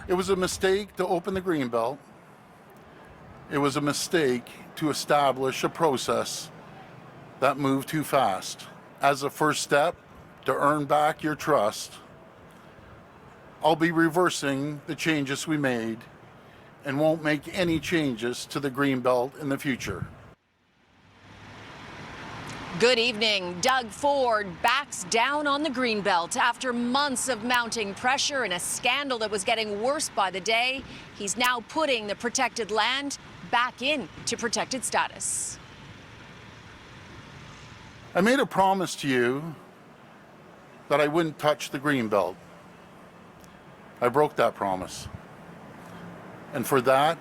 It was a mistake to open the Greenbelt. It was a mistake to establish a process that moved too fast. As a first step to earn back your trust, I'll be reversing the changes we made and won't make any changes to the Greenbelt in the future. Good evening. Doug Ford backs down on the Greenbelt after months of mounting pressure and a scandal that was getting worse by the day. He's now putting the protected land back into protected status. I made a promise to you that I wouldn't touch the Greenbelt. I broke that promise. And for that,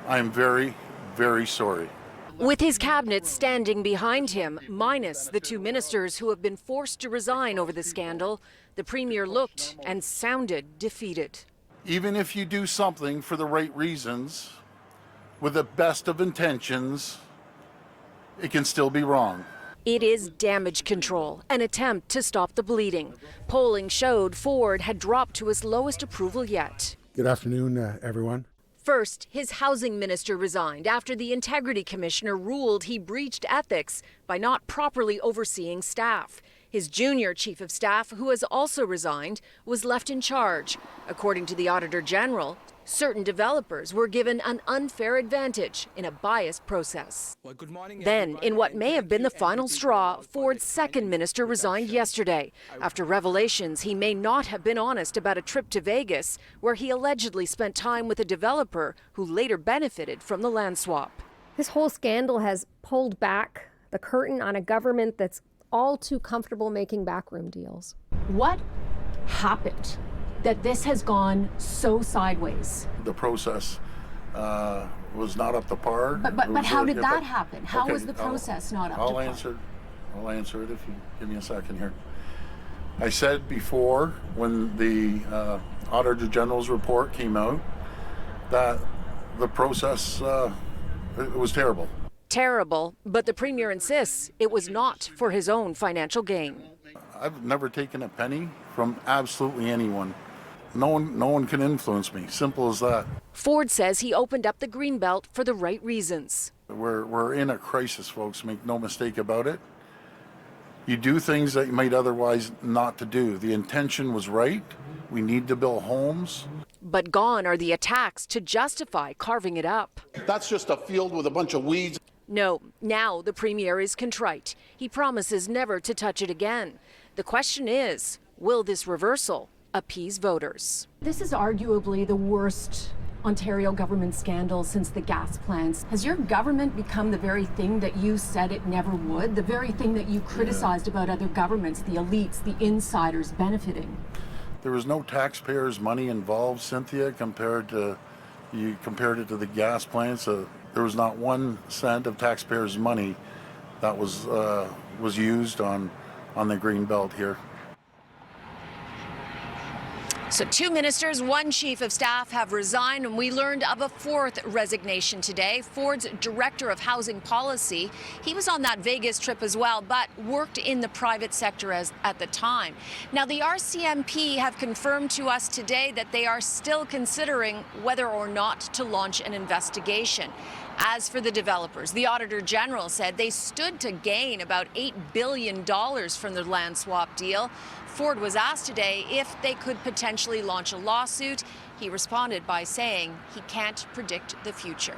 I'm very, very sorry. With his cabinet standing behind him, minus the two ministers who have been forced to resign over the scandal, the Premier looked and sounded defeated. Even if you do something for the right reasons, with the best of intentions, it can still be wrong. It is damage control, an attempt to stop the bleeding. Polling showed Ford had dropped to his lowest approval yet. Good afternoon, everyone. First, his housing minister resigned after the integrity commissioner ruled he breached ethics by not properly overseeing staff. His junior chief of staff, who has also resigned, was left in charge. According to the Auditor General, certain developers were given an unfair advantage in a biased process. Then, in what may have been the final straw, Ford's second minister resigned yesterday after revelations he may not have been honest about a trip to Vegas where he allegedly spent time with a developer who later benefited from the land swap. This whole scandal has pulled back the curtain on a government that's all too comfortable making backroom deals. What happened that this has gone so sideways? The process was not up to par. But how did that happen? How was the process not up to par? I'll answer it if you give me a second here. I said before, when the Auditor General's report came out, that the process it was terrible. Terrible, but the Premier insists it was not for his own financial gain. I've never taken a penny from absolutely anyone. No one can influence me. Simple as that. Ford says he opened up the Greenbelt for the right reasons. We're in a crisis, folks. Make no mistake about it. You do things that you might otherwise not to do. The intention was right. We need to build homes. But gone are the attacks to justify carving it up. That's just a field with a bunch of weeds. No, now the Premier is contrite. He promises never to touch it again. The question is, will this reversal appease voters? This is arguably the worst Ontario government scandal since the gas plants. Has your government become the very thing that you said it never would? The very thing that you criticized about other governments, the elites, the insiders benefiting? There was no taxpayers' money involved, Cynthia, compared to the gas plants. There was not 1 cent of taxpayers' money that was used on the Greenbelt here. So 2 ministers, 1 chief of staff have resigned, and we learned of a 4th resignation today. Ford's director of housing policy. He was on that Vegas trip as well, but worked in the private sector at the time. Now, the RCMP have confirmed to us today that they are still considering whether or not to launch an investigation. As for the developers, the Auditor General said they stood to gain about $8 billion from the land swap deal. Ford was asked today if they could potentially launch a lawsuit. He responded by saying he can't predict the future.